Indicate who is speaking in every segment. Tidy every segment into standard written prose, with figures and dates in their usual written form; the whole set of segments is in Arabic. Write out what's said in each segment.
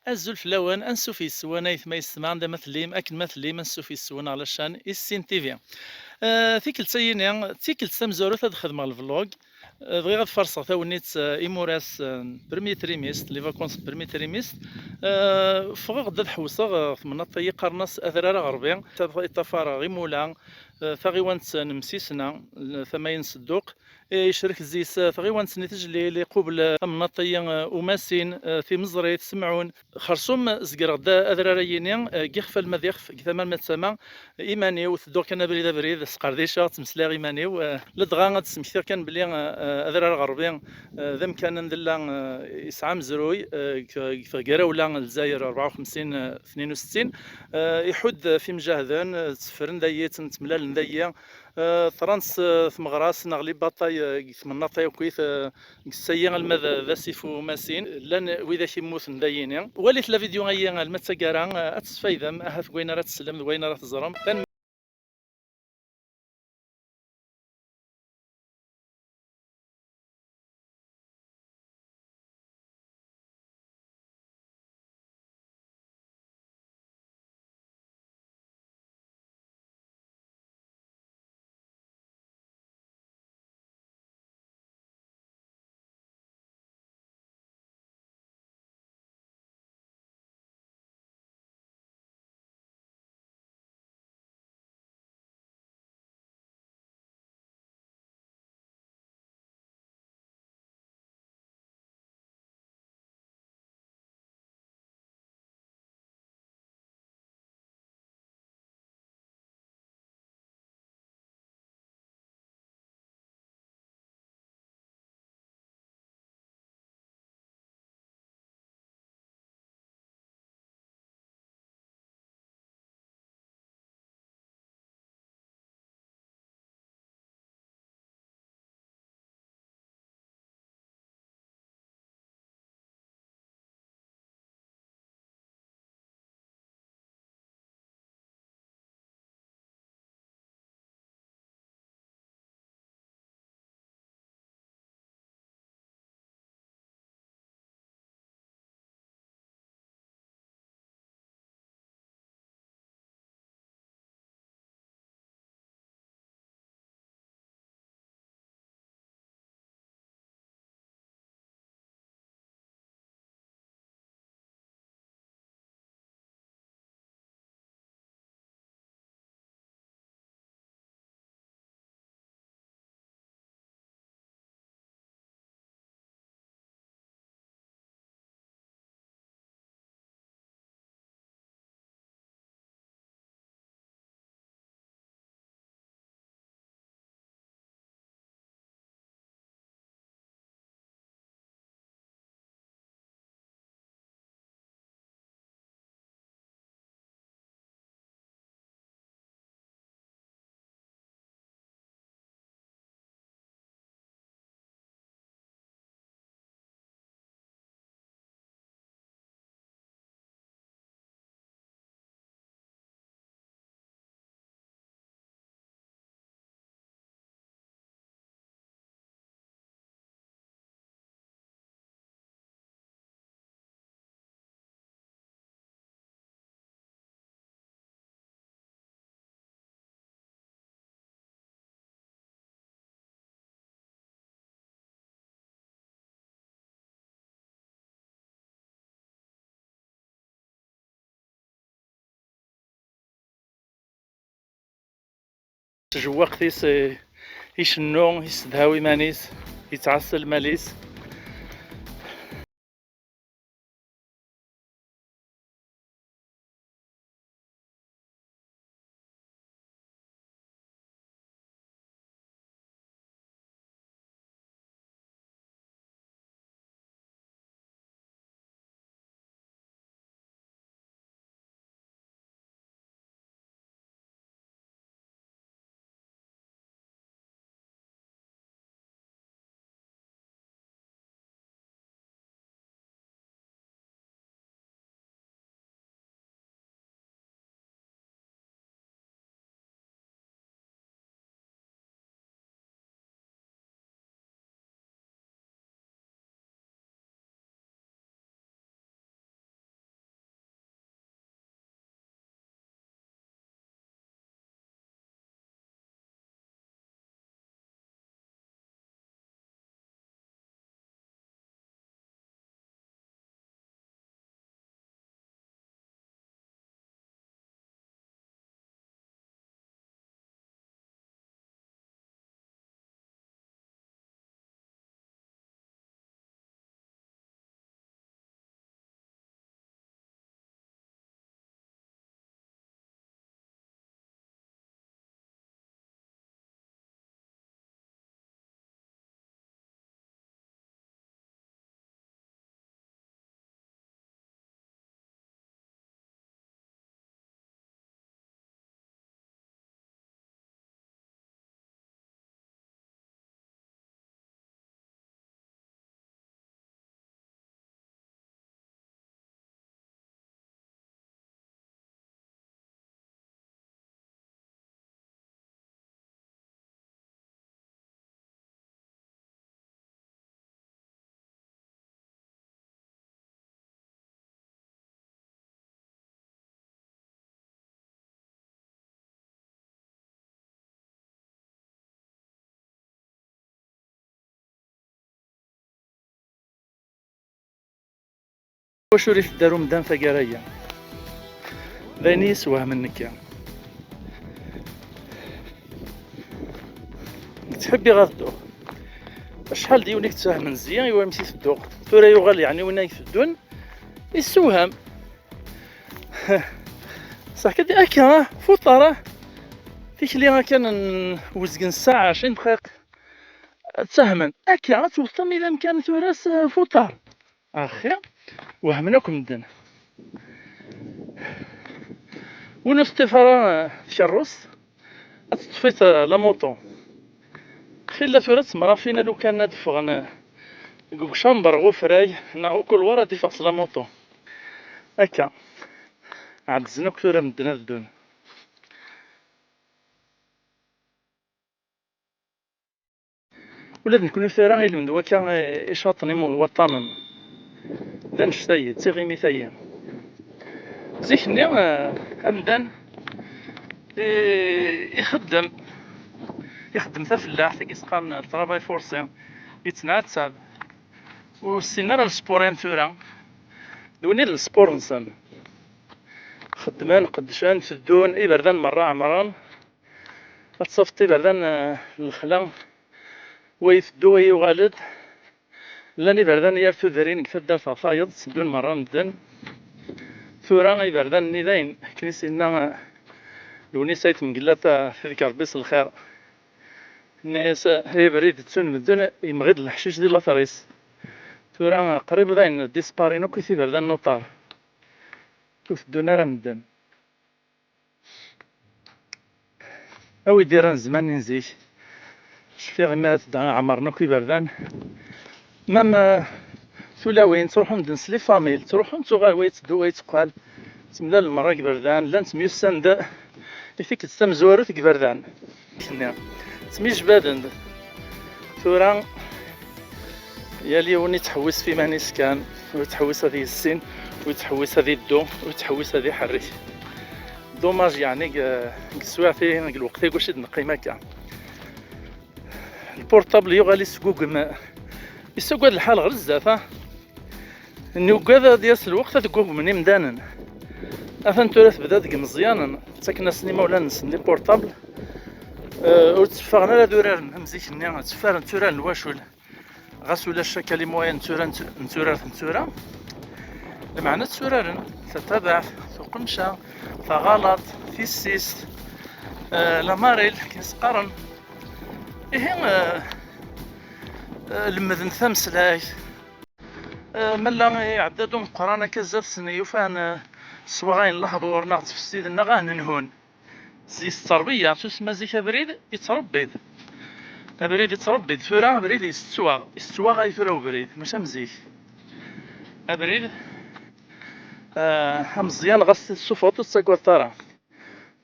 Speaker 1: الزول في الأوان أنسو في السوانة ما يسمع عندها مثليم أكل مثليم أنسو في السوانة علشان السين تيفي تيكل تسيني تيكل تمزورو تاد خدمة الفلوج بغي غاد فرصة ثاونيت إيموراس برمي تريميست لي فاكونس برمي تريميست فغا غدا حوسة في مناطق قرنص أثرار غربي تفارا غي مولا ثغيوانت نمسيسنا ثماين صدوق يشرك زيس ثغيوانت نتجلي لي قبل مناطق أماسين في مزريت سمعون خرصوم زقر غدا أذراريين كيخفى المذيخ كثما المتسامى إيمانيو ثدو كان بريد بريد سقرديشة تمسلاغ إيمانيو لدغا تسمكثير كان بلي أذرار غربي ذم كان ندلا يسعى مزروي في قراولا الجزائر 54 62 يحد في مجاهدان سفرن داية تملال داية فرنسا ثمغراس نغلي باطاي ثمناطاي وكيث السيان المذا ذا سيفو ماسين لان وإذا كيموت ندايين وليت لا فيديو غيا المتسكارا اتسفايدم اهات وين راه تسلم وين راه تزرم جواقتيس يشنو يسدهاوي مانيس يتعسل ماليس واش ريت دارو مدان ثقرايا ذاني يسواه منك تحبي غادو شحال ديونيك تفاهم مزيان ايوا مشيت تدوق تورا يغال يعني وين يفدون يسوهم صح كدي هكا فطره فيك اللي كان وزقن الساعه 20 دقيقه تسهمن هكا توصل الى امكان تراس فطار اخي وهمناكم مدن ونفس تفرا تشرس تطفيت لا موطو خلا تورات مرا فينا لو كان ندفغن قوك شامبر غفراي ناغو كل ورا دي فاص لا موطو هكا عاد زنوك تورا مدن الدون ولاد نكونو ثرا غير من دوكا إشاطني مو وطنن ذا نشتاي تيغي ميثايا زيكني أمدان يخدم تفلاح تيسقان طراباي فورسي يتنعتب والسينا راه السبورين ثورا دوني السبور نسان خدمان قدشان تدون إبردان مرة عمران تصفطي بردان الخلا ويفدو ويغالد لاني بردان يرثو ذرين كثر دار فايض تدون مرة مدن ثورا غي بردان نيدين كنيسينا لوني سايت مقلة تذكر بس الخير الناس هي بريد تسون مدن يمغيد الحشيش ديال لاثريس ثورا قريب ذاين ديسبارينو كيثي بردان نوطار كيف دونا راه مدن أوي ديران زمان نزيك شفيغ ما عمرنا كي بردان مام ثلاوين تروحو مدن سلي فاميل تروحو نتو غا ويت دو ويت قال تملا المراك بردان لان تميوسان دا يفيك تستم زوارو تك بردان تميش بادن ثورا يالي وني تحوس في مانيس كان وتحوس هذه السن وتحوس هذه الدو وتحوس هذه حريك دوماج يعني كسواتي الوقت واش نقيمه كاع البورطابل يغالي سكوك ما يسوق هاد الحال غير الزاف النوكاذا ديال الوقت تكوك مني مدانن افن تورث بدا ديك مزيانا تاكنا سنيما ولا نسن لي بورطابل وتفاغنا لا دورار مزيك نيا تفار نتورا الواشول غاس ولا الشكا لي موين نتورا المعنى تسورارن تتبع ثقنشا ثغلط في السيست لاماريل كيسقرن إيه المذن ثمسلاي ملا يعددهم قرانا كزاف سنيو فان صواغين لحظور ناقص في السيد النغان نهون زي التربية تسمى زي بريد يتربيد بريد يتربيد ثورا بريد يستوى غاي ثورا وبريد ماشا مزيك بريد مزيان غاس السفوط تساكوا الطرا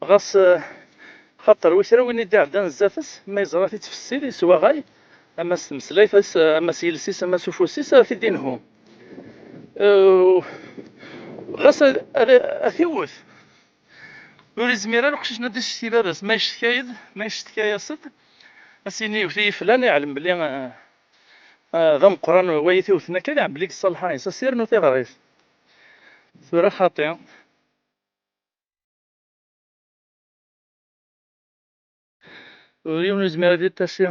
Speaker 1: غاس خاطر ويثرا وين يدي عدان الزافس ما يزرا تيتفسير يسوى غاي اما سمسلايت اما سيلسيس اما سفوسيس في دينهم غاس اثيوث ولي زميرا نقشش نديش شتي لاباس ما يشتكايد ما يشتكايا صد اسيني وفي فلان يعلم بلي ذا مقران ويثوثنا كذا يعلم بليك الصالحين سير نوتي غريس ثورة خاطئة اليوم زميرا ديال تاشي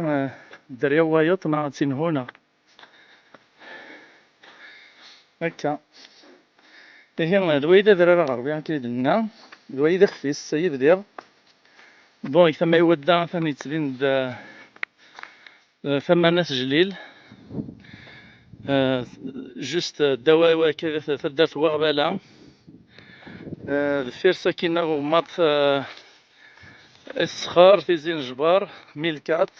Speaker 1: الدريا وايط مع هنا هكا هي الويدة درارة غربية كيدلنا الويدة خفيس السيد ديال بون ثما يودا ثاني تلين ثما ناس جليل جست دواء كذا ثدات وغبالة ذفير ساكنة وماط السخار في زين جبار ميلكات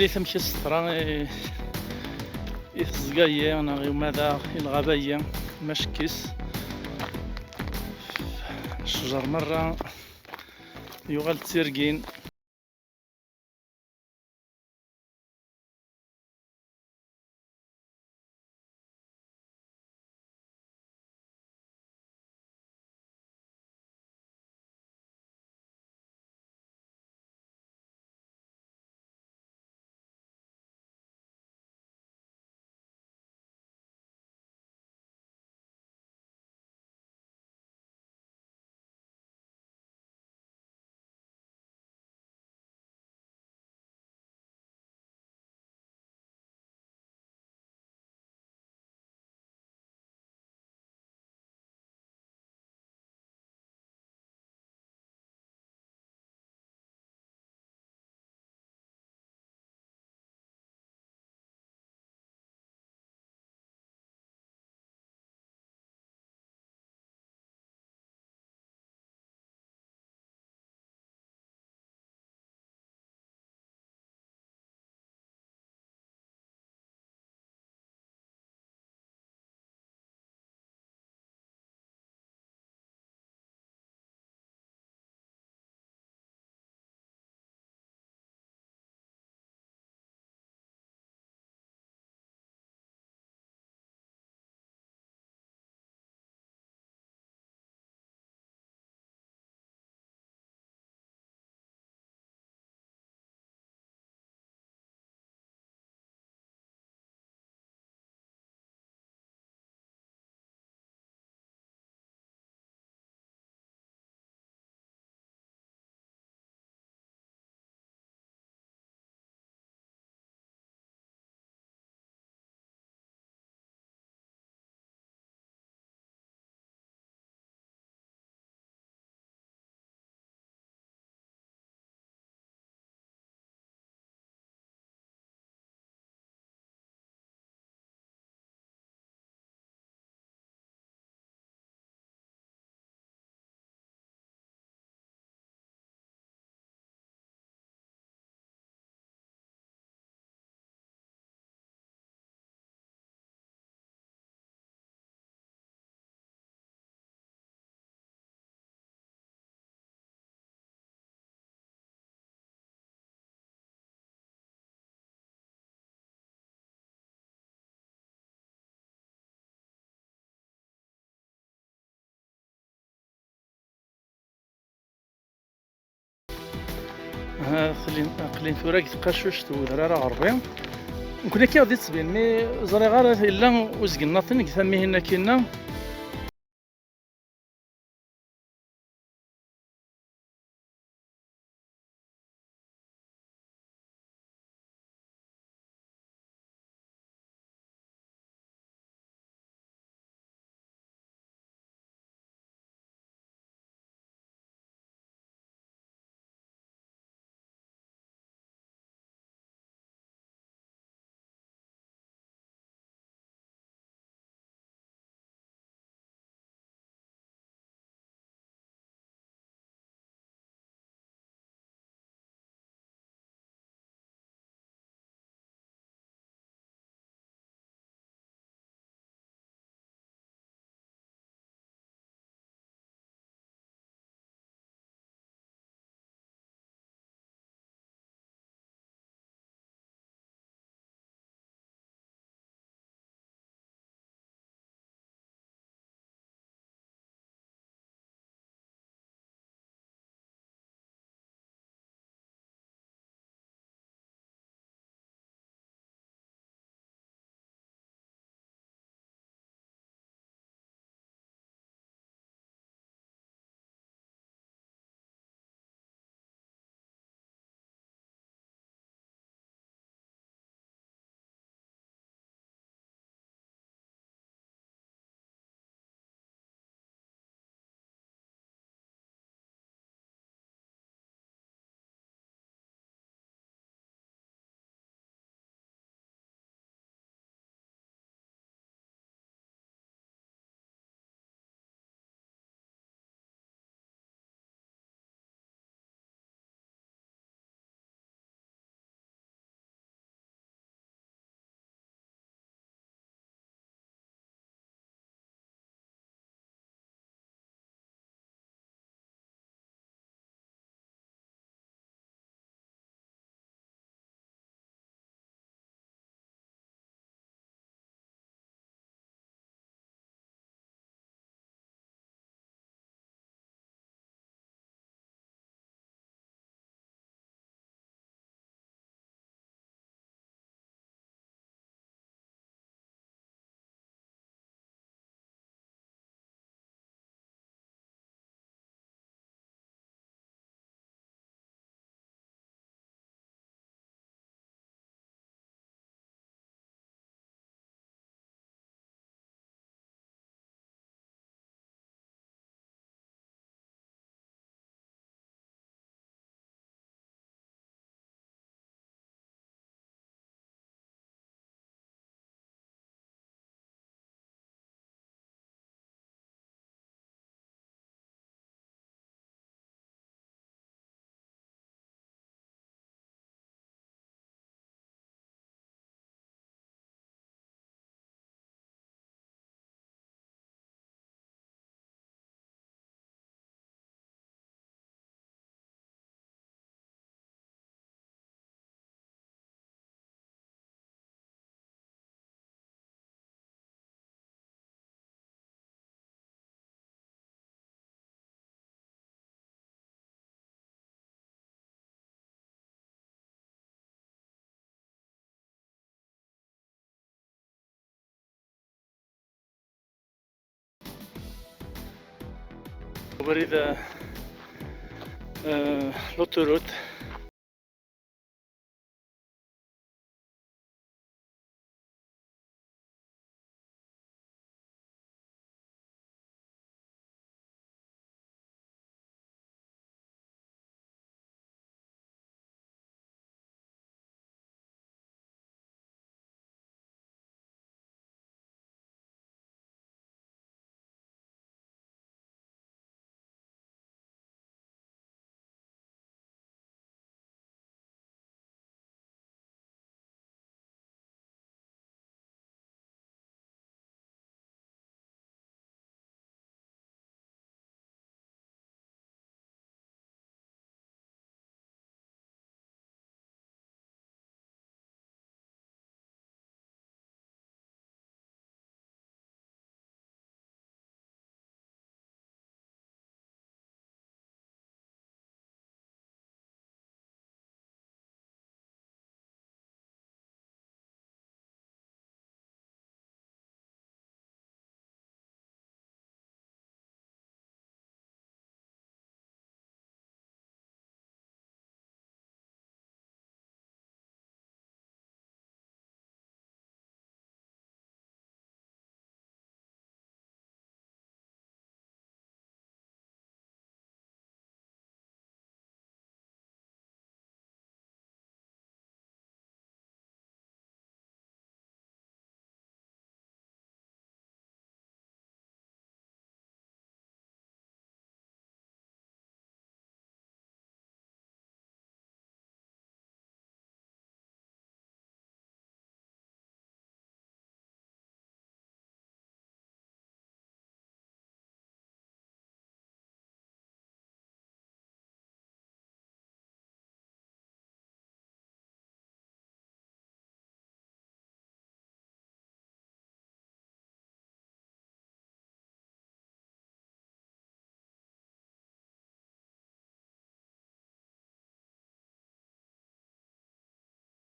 Speaker 1: لي ثمشي السطرة إثزقايا أنا غير ماذا الغبية مشكس الشجر مرة يغال تسيرقين. ها خلين ثورا تقاشوش ودرارة غربي نكون كي غادي تسبين مي زري غير الا وزقنا ثنك ثمي هنا كينا وريد لوتوروت.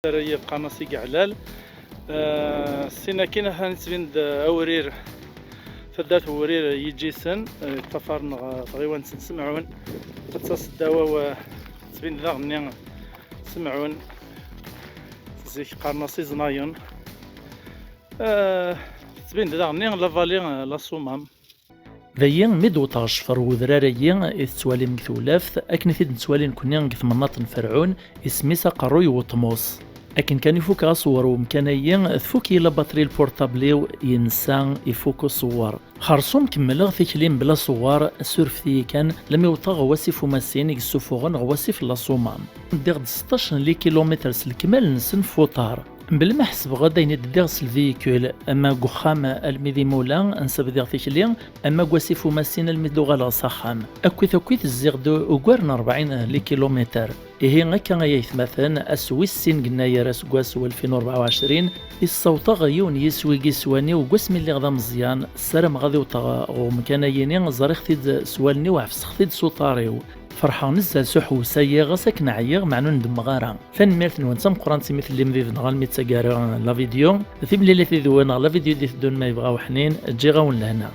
Speaker 1: يبقى نصي علال. السنة كاين هنتبين أورير فدات ورير يجيسن تفارن غيوان تسمعون قتص الدواء تبين ذا غني تسمعون زيك قرنصي زنايون تبين ذا غني لافالي لا صومام ذايا ميدوطاج فرو ذراريا إثتوالي مكثولاف أكن ثيد نتوالي نكوني نقث مناط فرعون اسميسا قروي وطموس أكن كان يفوك صور ومكانيا تفوكي لا باتري البورتابليو ينسى يفوك صور خرصوم كملا ثيكلين بلا صور سورفتي كان لم يوطا غواسف وماسين يسوفوغن غواسف لا صومام ديغ 16 لي كيلومتر سلكمال نسن فوطار بلا ما حسب غدا يندير الفيكول اما قخام الميدي مولا انسب دير ثيكلي اما قواسف وماسين الميدو غالا صخام اكويت الزيغ دو وكوارن 40 لي كيلومتر هي هكا يثمثن اسويس سين قلنا يا راس كواس 2024 الصوت غيون يسوي كيسواني وقسم اللي غدا مزيان السلام غادي وطا ومكان يني زريخ تيد سوالني وعفسخ تيد سوطاريو فرحان نزال سحو سايغ ساكن عيغ معنون دمغارا فنميرت نوانسام قران مثل اللي مذيذ نغال ميتساكارا لا فيديو ثيب اللي في ذوانا لا فيديو دي تدون ما يبغاو حنين تجي غاون لهنا